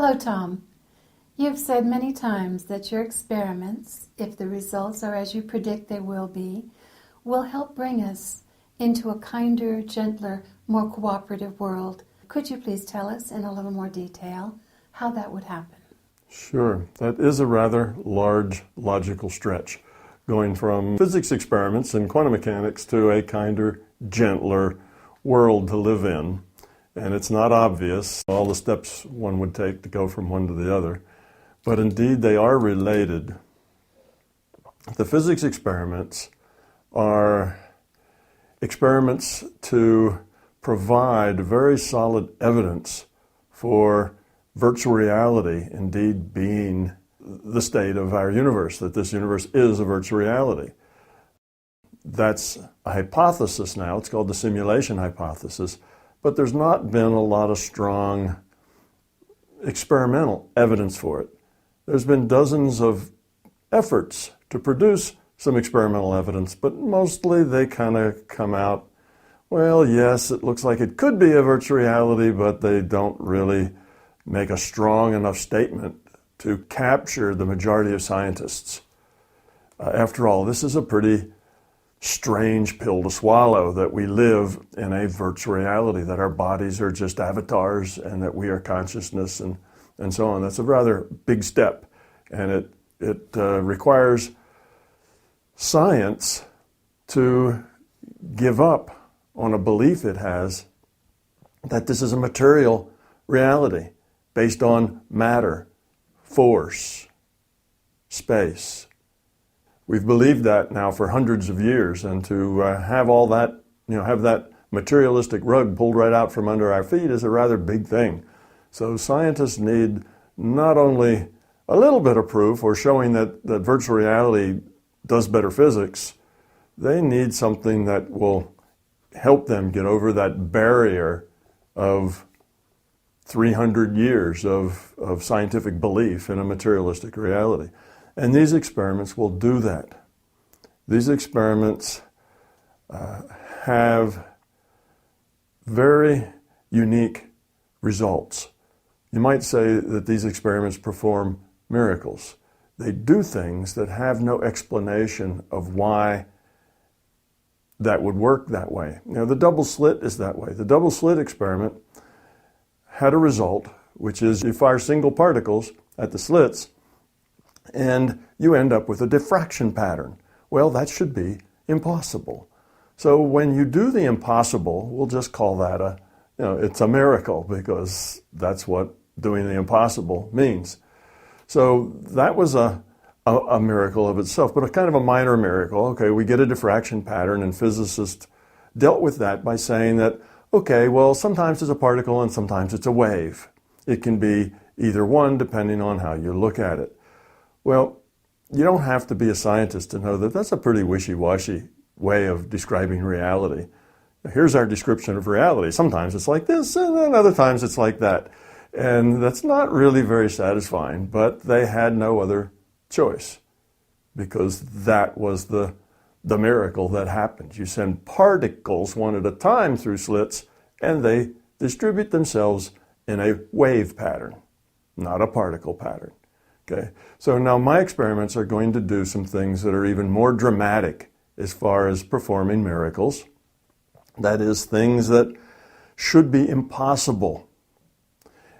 Hello, Tom. You've said many times that your experiments, if the results are as you predict they will help bring us into a kinder, gentler, more cooperative world. Could you please tell us in a little more detail how that would happen? Sure. That is a rather large logical stretch, going from physics experiments and quantum mechanics to a kinder, gentler world to live in. And it's not obvious, all the steps one would take to go from one to the other. But indeed, they are related. The physics experiments are experiments to provide very solid evidence for virtual reality indeed being the state of our universe, that this universe is a virtual reality. That's a hypothesis now. It's called the simulation hypothesis. But there's not been a lot of strong experimental evidence for it. There's been dozens of efforts to produce some experimental evidence, but mostly they kind of come out, well, yes, it looks like it could be a virtual reality, but they don't really make a strong enough statement to capture the majority of scientists. After all, this is a pretty strange pill to swallow, that we live in a virtual reality, that our bodies are just avatars and that we are consciousness and so on. That's a rather big step, and it requires science to give up on a belief it has that this is a material reality based on matter, force, space. We've believed that now for hundreds of years, and to have all that, have that materialistic rug pulled right out from under our feet is a rather big thing. So scientists need not only a little bit of proof or showing that virtual reality does better physics, they need something that will help them get over that barrier of 300 years of scientific belief in a materialistic reality. And these experiments will do that. These experiments have very unique results. You might say that these experiments perform miracles. They do things that have no explanation of why that would work that way. The double slit is that way. The double slit experiment had a result, which is you fire single particles at the slits, and you end up with a diffraction pattern. Well, that should be impossible. So when you do the impossible, we'll just call that it's a miracle, because that's what doing the impossible means. So that was a miracle of itself, but a kind of a minor miracle. Okay, we get a diffraction pattern, and physicists dealt with that by saying that, okay, well, sometimes it's a particle and sometimes it's a wave. It can be either one depending on how you look at it. Well, you don't have to be a scientist to know that that's a pretty wishy-washy way of describing reality. Here's our description of reality. Sometimes it's like this, and then other times it's like that. And that's not really very satisfying, but they had no other choice, because that was the miracle that happened. You send particles one at a time through slits, and they distribute themselves in a wave pattern, not a particle pattern. Okay, so now my experiments are going to do some things that are even more dramatic as far as performing miracles. That is, things that should be impossible.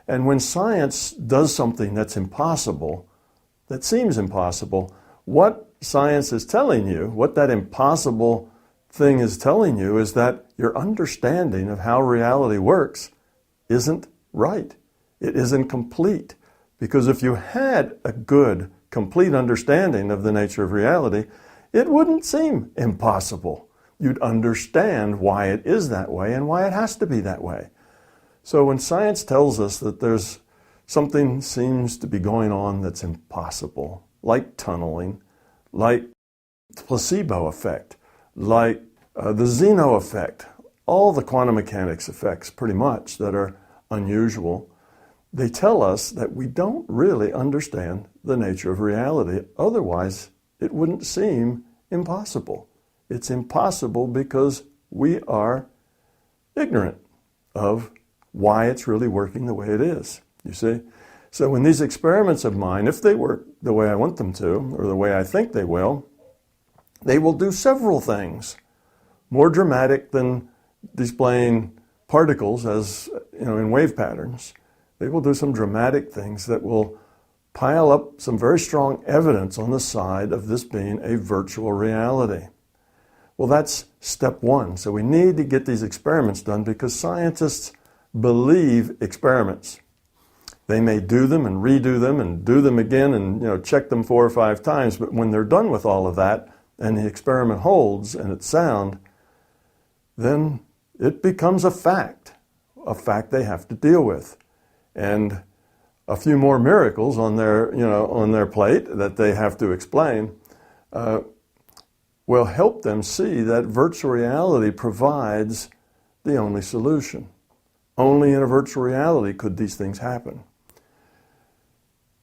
And when science does something that's impossible, that seems impossible, what science is telling you, what that impossible thing is telling you, is that your understanding of how reality works isn't right. It isn't complete. Because if you had a good, complete understanding of the nature of reality, it wouldn't seem impossible. You'd understand why it is that way and why it has to be that way. So when science tells us that there's something seems to be going on that's impossible, like tunneling, like the placebo effect, like the Zeno effect, all the quantum mechanics effects pretty much that are unusual, they tell us that we don't really understand the nature of reality. Otherwise, it wouldn't seem impossible. It's impossible because we are ignorant of why it's really working the way it is, you see? So when these experiments of mine, if they work the way I want them to, or the way I think they will do several things. More dramatic than displaying particles as, in wave patterns. They will do some dramatic things that will pile up some very strong evidence on the side of this being a virtual reality. Well, that's step one. So we need to get these experiments done because scientists believe experiments. They may do them and redo them and do them again and check them 4 or 5 times, but when they're done with all of that and the experiment holds and it's sound, then it becomes a fact they have to deal with. And a few more miracles on their plate that they have to explain will help them see that virtual reality provides the only solution. Only in a virtual reality could these things happen.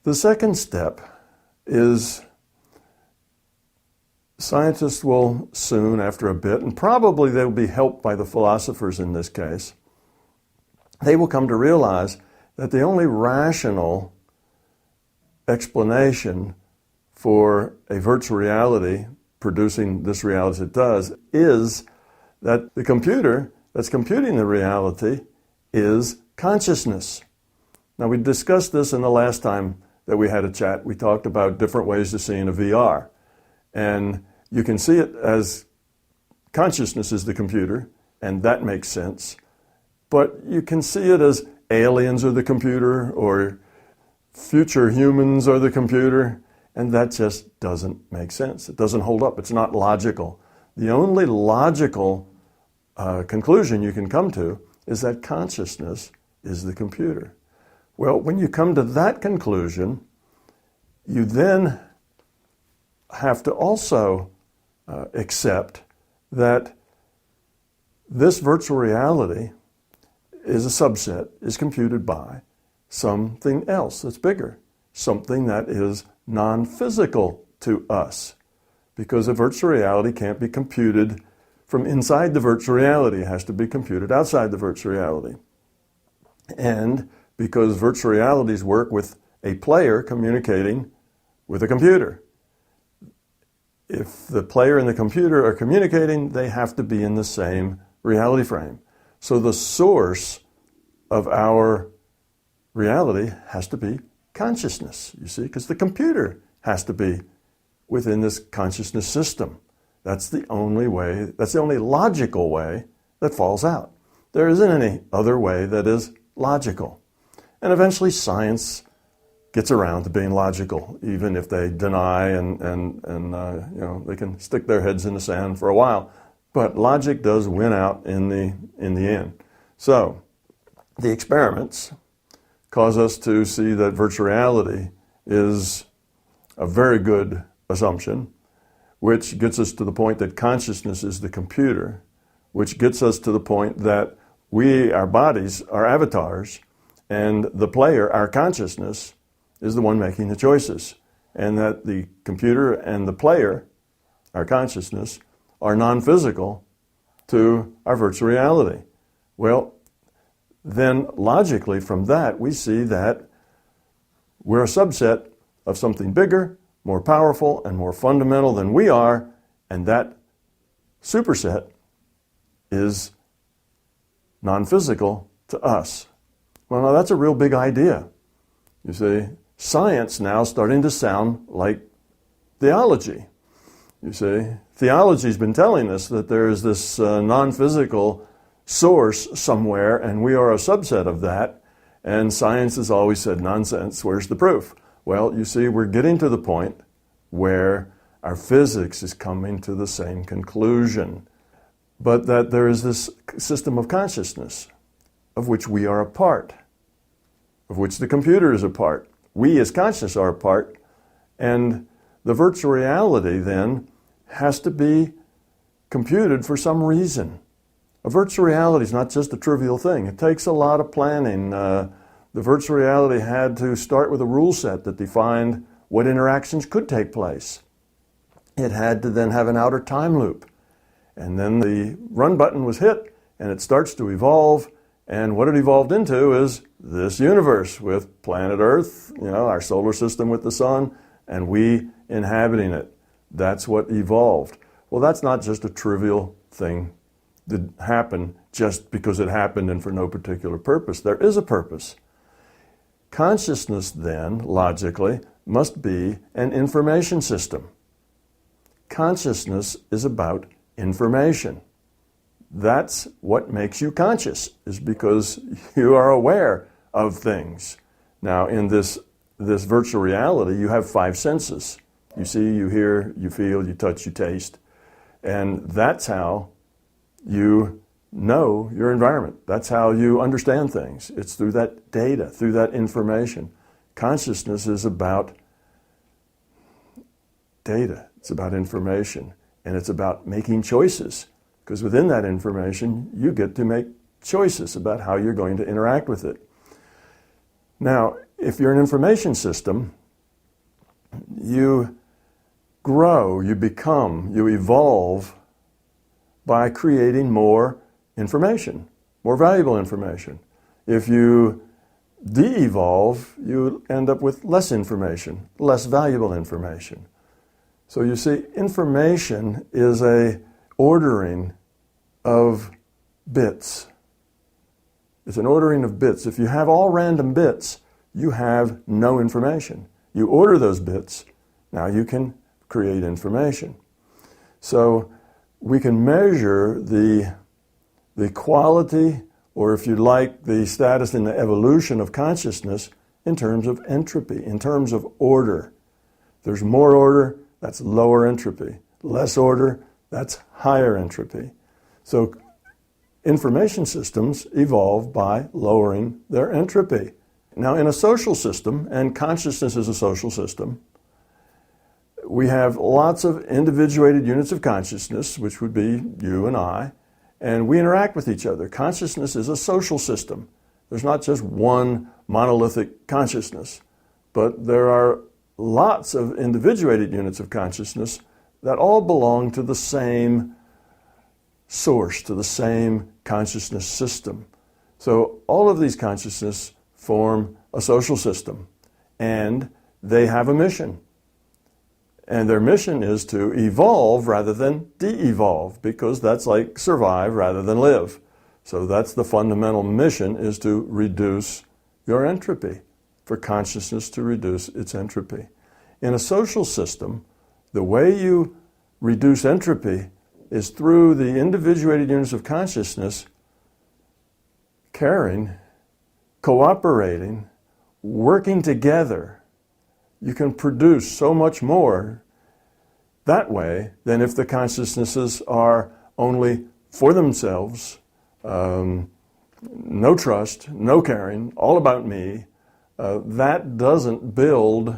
The second step is scientists will soon, after a bit, and probably they'll be helped by the philosophers in this case, they will come to realize that the only rational explanation for a virtual reality producing this reality as it does is that the computer that's computing the reality is consciousness. Now, we discussed this in the last time that we had a chat. We talked about different ways of seeing a VR. And you can see it as consciousness is the computer, and that makes sense. But you can see it as aliens are the computer, or future humans are the computer, and that just doesn't make sense. It doesn't hold up. It's not logical. The only logical conclusion you can come to is that consciousness is the computer. Well, when you come to that conclusion, you then have to also accept that this virtual reality is a subset, is computed by something else that's bigger, something that is non-physical to us. Because a virtual reality can't be computed from inside the virtual reality. It has to be computed outside the virtual reality. And because virtual realities work with a player communicating with a computer. If the player and the computer are communicating, they have to be in the same reality frame. So the source of our reality has to be consciousness, you see, because the computer has to be within this consciousness system. That's the only way, that's the only logical way that falls out. There isn't any other way that is logical. And eventually science gets around to being logical, even if they deny and they can stick their heads in the sand for a while. But logic does win out in the end. So the experiments cause us to see that virtual reality is a very good assumption, which gets us to the point that consciousness is the computer, which gets us to the point that we, our bodies, are avatars, and the player, our consciousness, is the one making the choices. And that the computer and the player, our consciousness, are non-physical to our virtual reality. Well, then logically from that, we see that we're a subset of something bigger, more powerful, and more fundamental than we are, and that superset is non-physical to us. Well, now that's a real big idea. You see, science now starting to sound like theology. You see, theology's been telling us that there is this non-physical source somewhere, and we are a subset of that, and science has always said, nonsense, where's the proof? Well, you see, we're getting to the point where our physics is coming to the same conclusion, but that there is this system of consciousness of which we are a part, of which the computer is a part. We as consciousness are a part, and the virtual reality then has to be computed for some reason. A virtual reality is not just a trivial thing. It takes a lot of planning. The virtual reality had to start with a rule set that defined what interactions could take place. It had to then have an outer time loop. And then the run button was hit, and it starts to evolve, And what it evolved into is this universe with planet Earth, our solar system with the sun, and we inhabiting it. That's what evolved. Well, that's not just a trivial thing that happened just because it happened and for no particular purpose. There is a purpose. Consciousness, then, logically, must be an information system. Consciousness is about information. That's what makes you conscious, is because you are aware of things. Now, in this virtual reality, you have 5 senses. You see, you hear, you feel, you touch, you taste. And that's how you know your environment. That's how you understand things. It's through that data, through that information. Consciousness is about data. It's about information. And it's about making choices. Because within that information, you get to make choices about how you're going to interact with it. Now, if you're an information system, you grow, you become, you evolve by creating more information, more valuable information. If you de-evolve, you end up with less information, less valuable information. So you see, information is a ordering of bits. It's an ordering of bits. If you have all random bits, you have no information. You order those bits, now you can create information. So we can measure the quality, or if you like, the status in the evolution of consciousness in terms of entropy, in terms of order. There's more order, that's lower entropy. Less order, that's higher entropy. So information systems evolve by lowering their entropy. Now, in a social system, and consciousness is a social system, we have lots of individuated units of consciousness, which would be you and I, and we interact with each other. Consciousness is a social system. There's not just one monolithic consciousness, but there are lots of individuated units of consciousness that all belong to the same source, to the same consciousness system. So all of these consciousness form a social system, and they have a mission. And their mission is to evolve rather than de-evolve, because that's like survive rather than live. So that's the fundamental mission, is to reduce your entropy, for consciousness to reduce its entropy. In a social system, the way you reduce entropy is through the individuated units of consciousness caring, cooperating, working together. You can produce so much more that way than if the consciousnesses are only for themselves, no trust, no caring, all about me. That doesn't build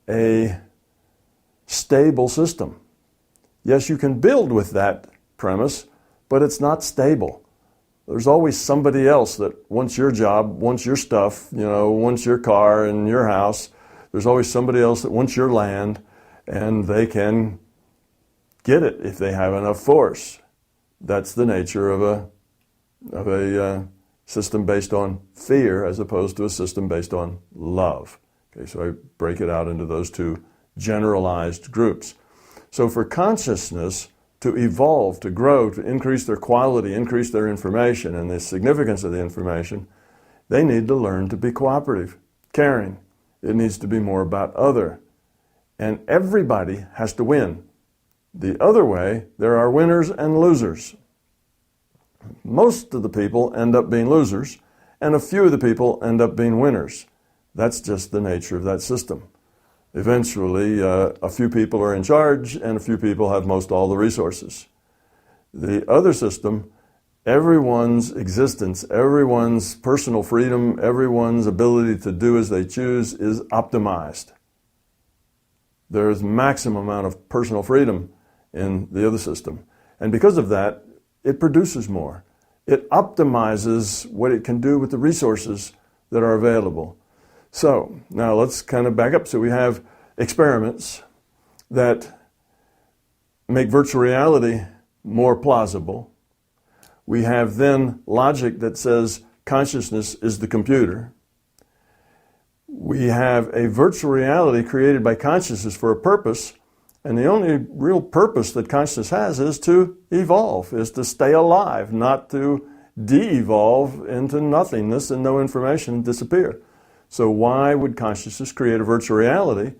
a stable system. Yes, you can build with that premise, but it's not stable. There's always somebody else that wants your job, wants your stuff, wants your car and your house. There's always somebody else that wants your land, and they can get it if they have enough force. That's the nature of a system based on fear as opposed to a system based on love. Okay, so I break it out into those two generalized groups. So for consciousness to evolve, to grow, to increase their quality, increase their information and the significance of the information, they need to learn to be cooperative, caring. It needs to be more about other. And everybody has to win. The other way, there are winners and losers. Most of the people end up being losers, and a few of the people end up being winners. That's just the nature of that system. Eventually, a few people are in charge, and a few people have most all the resources. The other system, everyone's existence, everyone's personal freedom, everyone's ability to do as they choose is optimized. There's maximum amount of personal freedom in the other system. And because of that, it produces more. It optimizes what it can do with the resources that are available. So now let's kind of back up. So we have experiments that make virtual reality more plausible. We have then logic that says consciousness is the computer. We have a virtual reality created by consciousness for a purpose, and the only real purpose that consciousness has is to evolve, is to stay alive, not to de-evolve into nothingness and no information and disappear. So why would consciousness create a virtual reality?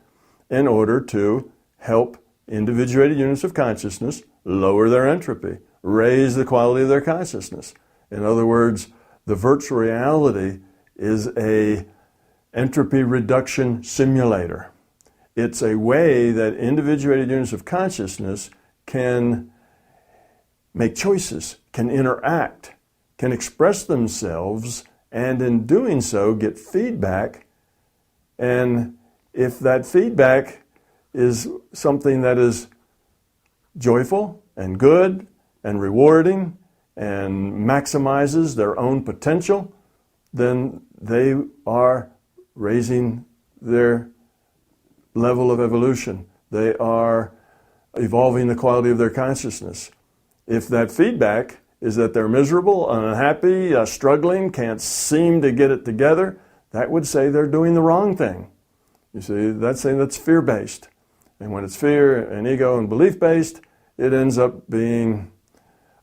In order to help individuated units of consciousness lower their entropy, raise the quality of their consciousness. In other words, the virtual reality is a entropy reduction simulator. It's a way that individuated units of consciousness can make choices, can interact, can express themselves, and in doing so get feedback. And if that feedback is something that is joyful and good and rewarding and maximizes their own potential, then they are raising their level of evolution. They are evolving the quality of their consciousness. If that feedback is that they're miserable, unhappy, struggling, can't seem to get it together, that would say they're doing the wrong thing. You see, that's saying that's fear-based. And when it's fear and ego and belief-based, it ends up being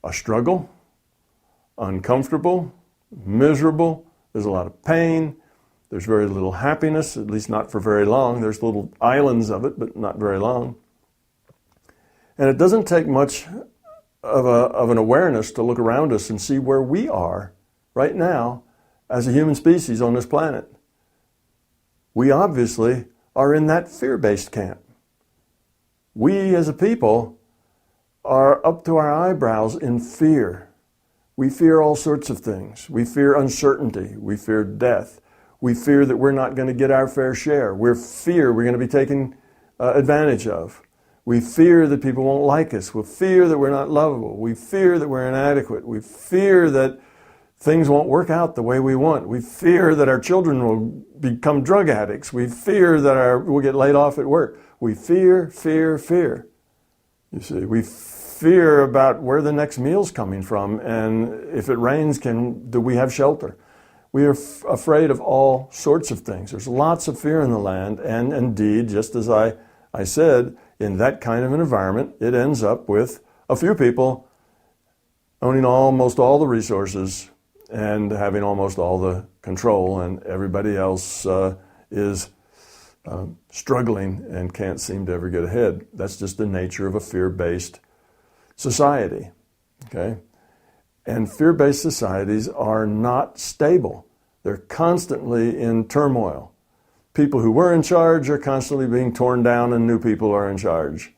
a struggle, uncomfortable, miserable. There's a lot of pain. There's very little happiness, at least not for very long. There's little islands of it, but not very long. And it doesn't take much of an awareness to look around us and see where we are right now as a human species on this planet. We obviously are in that fear-based camp. We as a people are up to our eyebrows in fear. We fear all sorts of things. We fear uncertainty. We fear death. We fear that we're not going to get our fair share. We fear we're going to be taken advantage of. We fear that people won't like us. We fear that we're not lovable. We fear that we're inadequate. We fear that things won't work out the way we want. We fear that our children will become drug addicts. We fear that we'll get laid off at work. We fear, fear, fear. You see, we fear about where the next meal's coming from, and if it rains, do we have shelter? We are afraid of all sorts of things. There's lots of fear in the land, and indeed, just as I said, in that kind of an environment, it ends up with a few people owning almost all the resources and having almost all the control, and everybody else is struggling and can't seem to ever get ahead. That's just the nature of a fear-based society, okay? And fear-based societies are not stable. They're constantly in turmoil. People who were in charge are constantly being torn down and new people are in charge.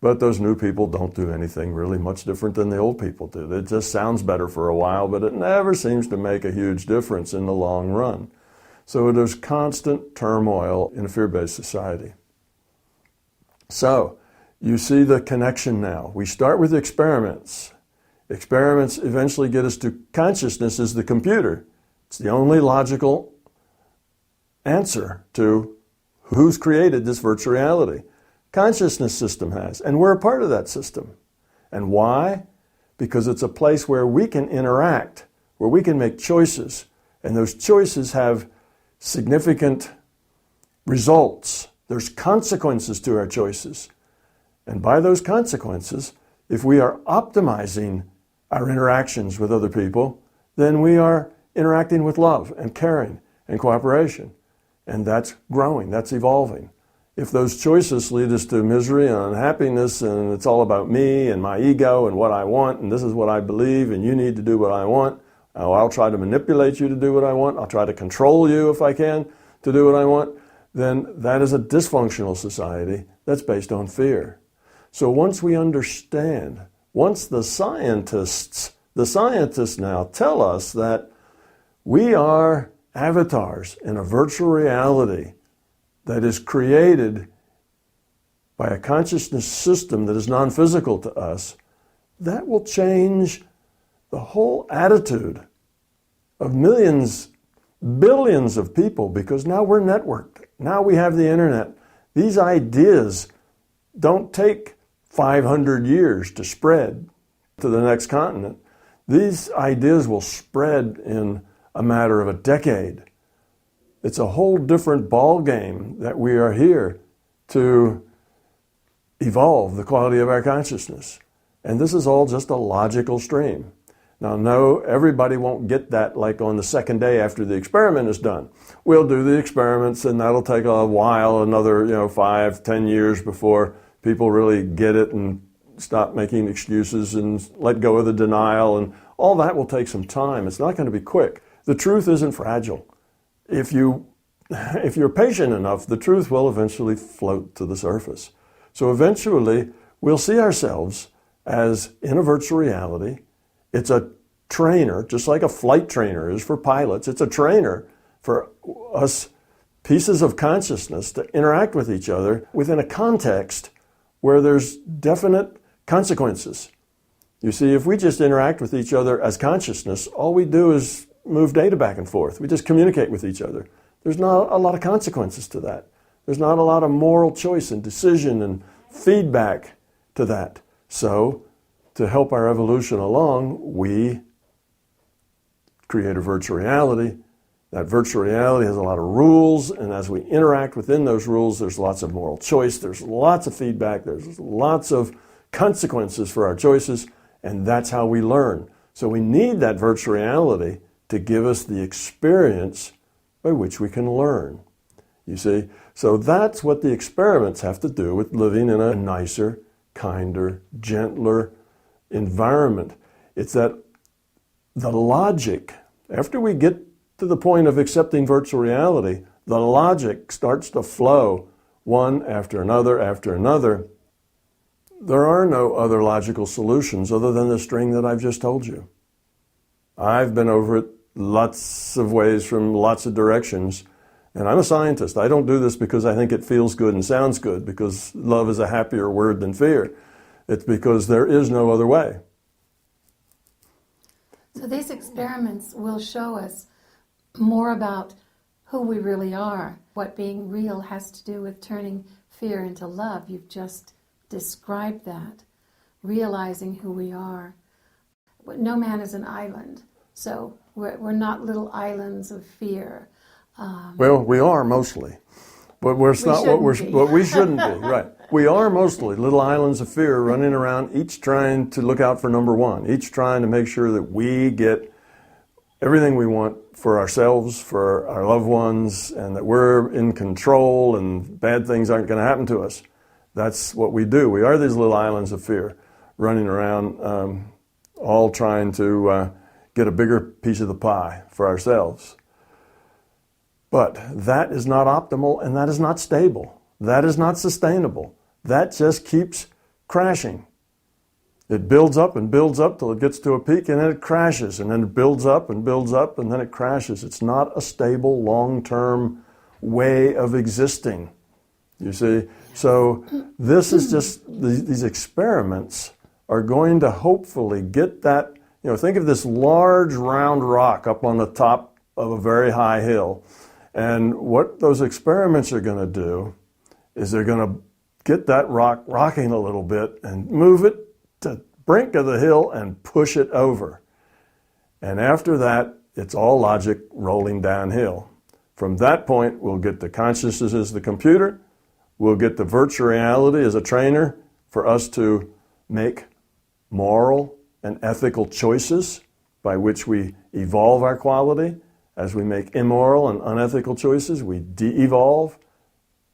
But those new people don't do anything really much different than the old people did. It just sounds better for a while, but it never seems to make a huge difference in the long run. So there's constant turmoil in a fear-based society. So you see the connection now. We start with experiments. Experiments eventually get us to consciousness as the computer. It's the only logical answer to who's created this virtual reality. Consciousness system has, and we're a part of that system. And why? Because it's a place where we can interact, where we can make choices, and those choices have significant results. There's consequences to our choices. And by those consequences, if we are optimizing our interactions with other people, then we are interacting with love and caring and cooperation. And that's growing, that's evolving. If those choices lead us to misery and unhappiness, and it's all about me and my ego and what I want, and this is what I believe, and you need to do what I want, I'll try to manipulate you to do what I want, I'll try to control you if I can to do what I want, then that is a dysfunctional society that's based on fear. So once we understand, once the scientists now tell us that we are avatars in a virtual reality that is created by a consciousness system that is non-physical to us, that will change the whole attitude of millions, billions of people, because now we're networked. Now we have the internet. These ideas don't take 500 years to spread to the next continent. These ideas will spread in a matter of a decade. It's a whole different ball game that we are here to evolve the quality of our consciousness. And this is all just a logical stream. Now, no, everybody won't get that like on the second day after the experiment is done. We'll do the experiments and that'll take a while, another 5, 10 years before people really get it and stop making excuses and let go of the denial, and all that will take some time. It's not going to be quick. The truth isn't fragile. If you're patient enough, the truth will eventually float to the surface. So eventually, we'll see ourselves as in a virtual reality. It's a trainer, just like a flight trainer is for pilots. It's a trainer for us pieces of consciousness to interact with each other within a context where there's definite consequences. You see, if we just interact with each other as consciousness, all we do is move data back and forth. We just communicate with each other. There's not a lot of consequences to that. There's not a lot of moral choice and decision and feedback to that. So, to help our evolution along, we create a virtual reality. That virtual reality has a lot of rules, and as we interact within those rules, there's lots of moral choice, there's lots of feedback, there's lots of consequences for our choices, and that's how we learn. So we need that virtual reality to give us the experience by which we can learn. You see? So that's what the experiments have to do with living in a nicer, kinder, gentler environment. It's that the logic, after we get to the point of accepting virtual reality, the logic starts to flow one after another after another. There are no other logical solutions other than the string that I've just told you. I've been over it lots of ways from lots of directions, and I'm a scientist. I don't do this because I think it feels good and sounds good, because love is a happier word than fear. It's because there is no other way. So these experiments will show us more about who we really are, what being real has to do with turning fear into love. You've just described that, realizing who we are. No man is an island, so we're not little islands of fear. Well, we are mostly, but we shouldn't be, right. We are mostly little islands of fear running around, each trying to look out for number one, each trying to make sure that we get everything we want for ourselves, for our loved ones, and that we're in control and bad things aren't going to happen to us. That's what we do. We are these little islands of fear running around, all trying to get a bigger piece of the pie for ourselves. But that is not optimal, and that is not stable. That is not sustainable. That just keeps crashing. It builds up and builds up till it gets to a peak, and then it crashes, and then it builds up, and then it crashes. It's not a stable, long-term way of existing, you see. So this is just, these experiments are going to hopefully get that, think of this large round rock up on the top of a very high hill. And what those experiments are going to do is they're going to get that rock rocking a little bit and move it to the brink of the hill and push it over. And after that, it's all logic rolling downhill. From that point, we'll get the consciousness as the computer. We'll get the virtual reality as a trainer for us to make moral and ethical choices by which we evolve our quality. As we make immoral and unethical choices, we de-evolve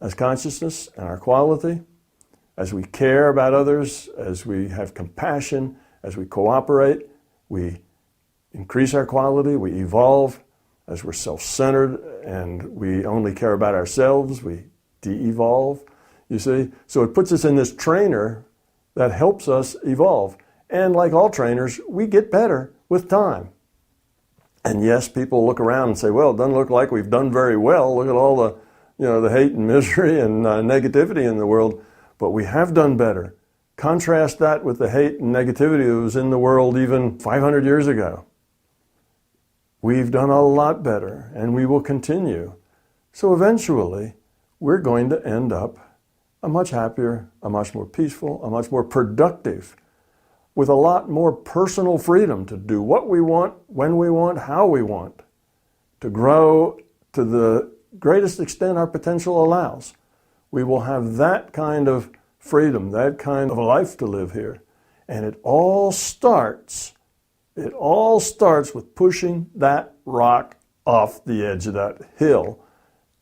as consciousness and our quality. As we care about others, as we have compassion, as we cooperate, we increase our quality, we evolve. As we're self-centered and we only care about ourselves, we de-evolve, you see. So it puts us in this trainer that helps us evolve. And like all trainers, we get better with time. And yes, people look around and say, well, it doesn't look like we've done very well. Look at all the, the hate and misery and negativity in the world. But we have done better. Contrast that with the hate and negativity that was in the world even 500 years ago. We've done a lot better, and we will continue. So eventually, we're going to end up a much happier, a much more peaceful, a much more productive, with a lot more personal freedom to do what we want, when we want, how we want, to grow to the greatest extent our potential allows. We will have that kind of freedom, that kind of a life to live here. And it all starts with pushing that rock off the edge of that hill.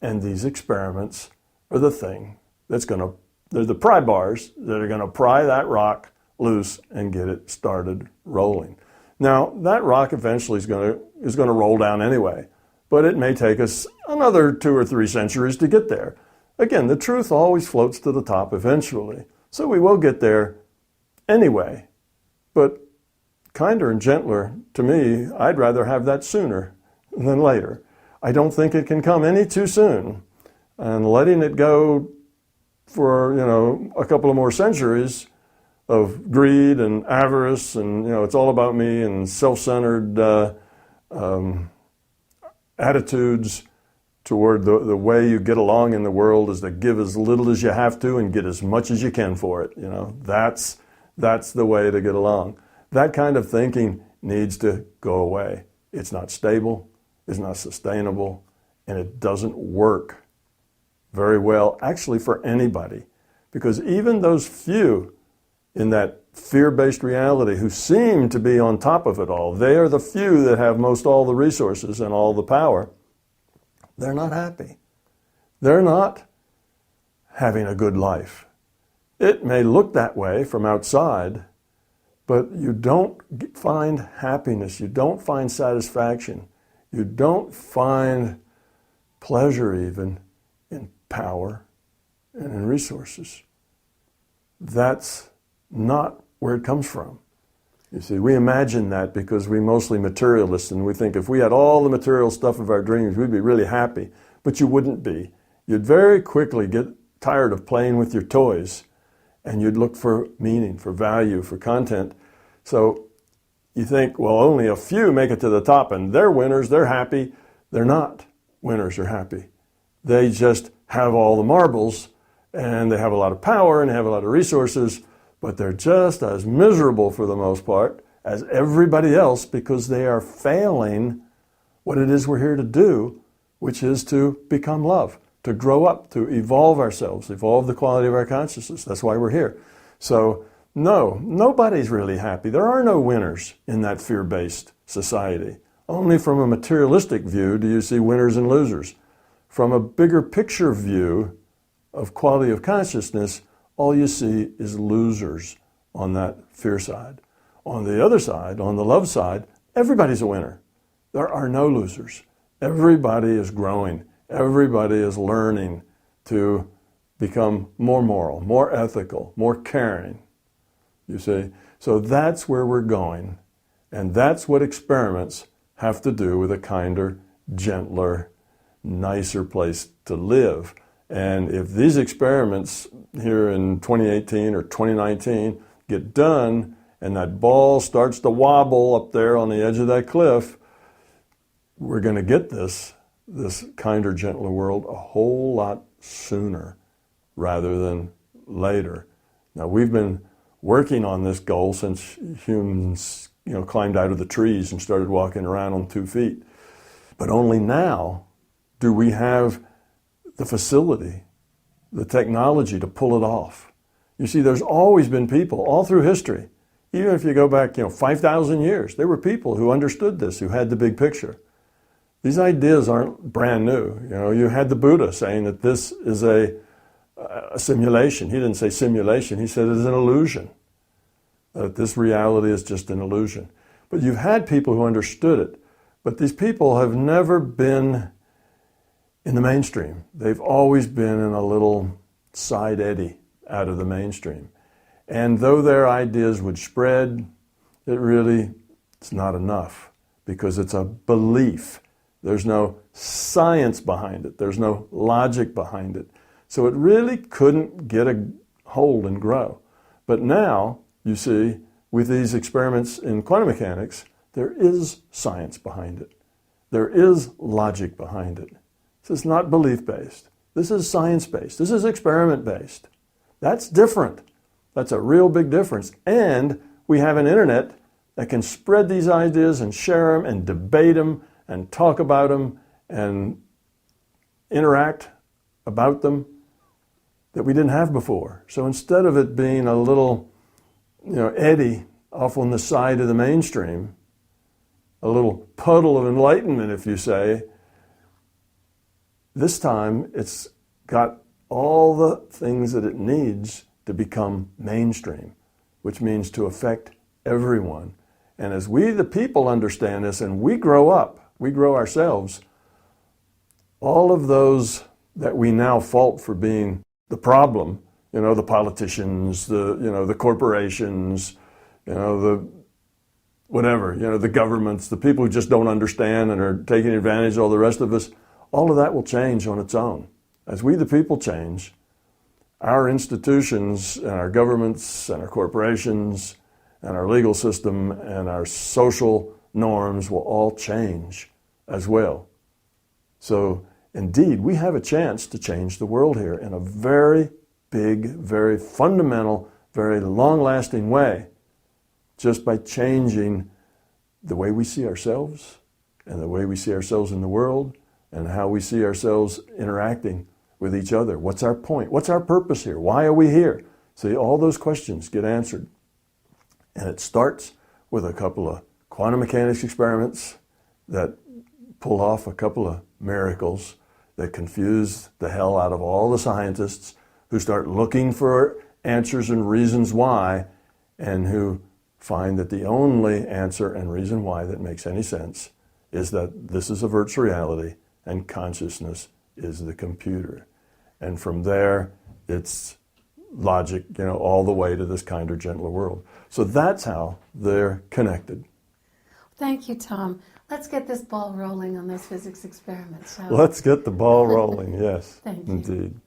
And these experiments are the thing they're the pry bars that are going to pry that rock loose and get it started rolling. Now, that rock eventually is going to roll down anyway, but it may take us another 2 or 3 centuries to get there. Again, the truth always floats to the top eventually, so we will get there anyway. But kinder and gentler, to me, I'd rather have that sooner than later. I don't think it can come any too soon. And letting it go for, a couple of more centuries of greed and avarice and, it's all about me and self-centered attitudes toward the way you get along in the world is to give as little as you have to and get as much as you can for it. That's the way to get along. That kind of thinking needs to go away. It's not stable, it's not sustainable, and it doesn't work very well, actually, for anybody. Because even those few in that fear-based reality who seem to be on top of it all, they are the few that have most all the resources and all the power. They're not happy. They're not having a good life. It may look that way from outside, but you don't find happiness, you don't find satisfaction, you don't find pleasure even in power and in resources. That's not where it comes from. You see, we imagine that because we're mostly materialists and we think if we had all the material stuff of our dreams, we'd be really happy. But you wouldn't be. You'd very quickly get tired of playing with your toys and you'd look for meaning, for value, for content. So you think, well, only a few make it to the top and they're winners, they're happy. They're not winners or happy. They just have all the marbles and they have a lot of power and they have a lot of resources, but they're just as miserable for the most part as everybody else because they are failing what it is we're here to do, which is to become love, to grow up, to evolve ourselves, evolve the quality of our consciousness. That's why we're here. So no, nobody's really happy. There are no winners in that fear-based society. Only from a materialistic view do you see winners and losers. From a bigger picture view of quality of consciousness, all you see is losers on that fear side. On the other side, on the love side, everybody's a winner. There are no losers. Everybody is growing. Everybody is learning to become more moral, more ethical, more caring. You see? So that's where we're going. And that's what experiments have to do with a kinder, gentler, nicer place to live. And if these experiments here in 2018 or 2019 get done and that ball starts to wobble up there on the edge of that cliff, we're going to get this kinder, gentler world a whole lot sooner rather than later. Now, we've been working on this goal since humans, climbed out of the trees and started walking around on 2 feet. But only now do we have the facility, the technology to pull it off. You see, there's always been people all through history. Even if you go back, 5,000 years, there were people who understood this, who had the big picture. These ideas aren't brand new. You had the Buddha saying that this is a simulation. He didn't say simulation, he said it's an illusion. That this reality is just an illusion. But you've had people who understood it. But these people have never been in the mainstream. They've always been in a little side eddy out of the mainstream. And though their ideas would spread, it's not enough because it's a belief. There's no science behind it. There's no logic behind it. So it really couldn't get a hold and grow. But now, you see, with these experiments in quantum mechanics, there is science behind it. There is logic behind it. This is not belief-based. This is science-based. This is experiment-based. That's different. That's a real big difference. And we have an internet that can spread these ideas and share them and debate them and talk about them and interact about them that we didn't have before. So instead of it being a little, eddy off on the side of the mainstream, a little puddle of enlightenment, if you say, this time it's got all the things that it needs to become mainstream, which means to affect everyone. And as we, the people, understand this and we grow up, we grow ourselves, all of those that we now fault for being the problem, the politicians, the corporations, the whatever, the governments, the people who just don't understand and are taking advantage of all the rest of us, all of that will change on its own. As we, the people, change, our institutions and our governments and our corporations and our legal system and our social norms will all change as well. So, indeed, we have a chance to change the world here in a very big, very fundamental, very long-lasting way, just by changing the way we see ourselves and the way we see ourselves in the world and how we see ourselves interacting with each other. What's our point? What's our purpose here? Why are we here? See, all those questions get answered. And it starts with a couple of quantum mechanics experiments that pull off a couple of miracles that confuse the hell out of all the scientists who start looking for answers and reasons why, and who find that the only answer and reason why that makes any sense is that this is a virtual reality and consciousness is the computer. And from there, it's logic, all the way to this kinder, gentler world. So that's how they're connected. Thank you, Tom. Let's get this ball rolling on those physics experiments, shall we? Let's get the ball rolling, yes. Thank you. Indeed.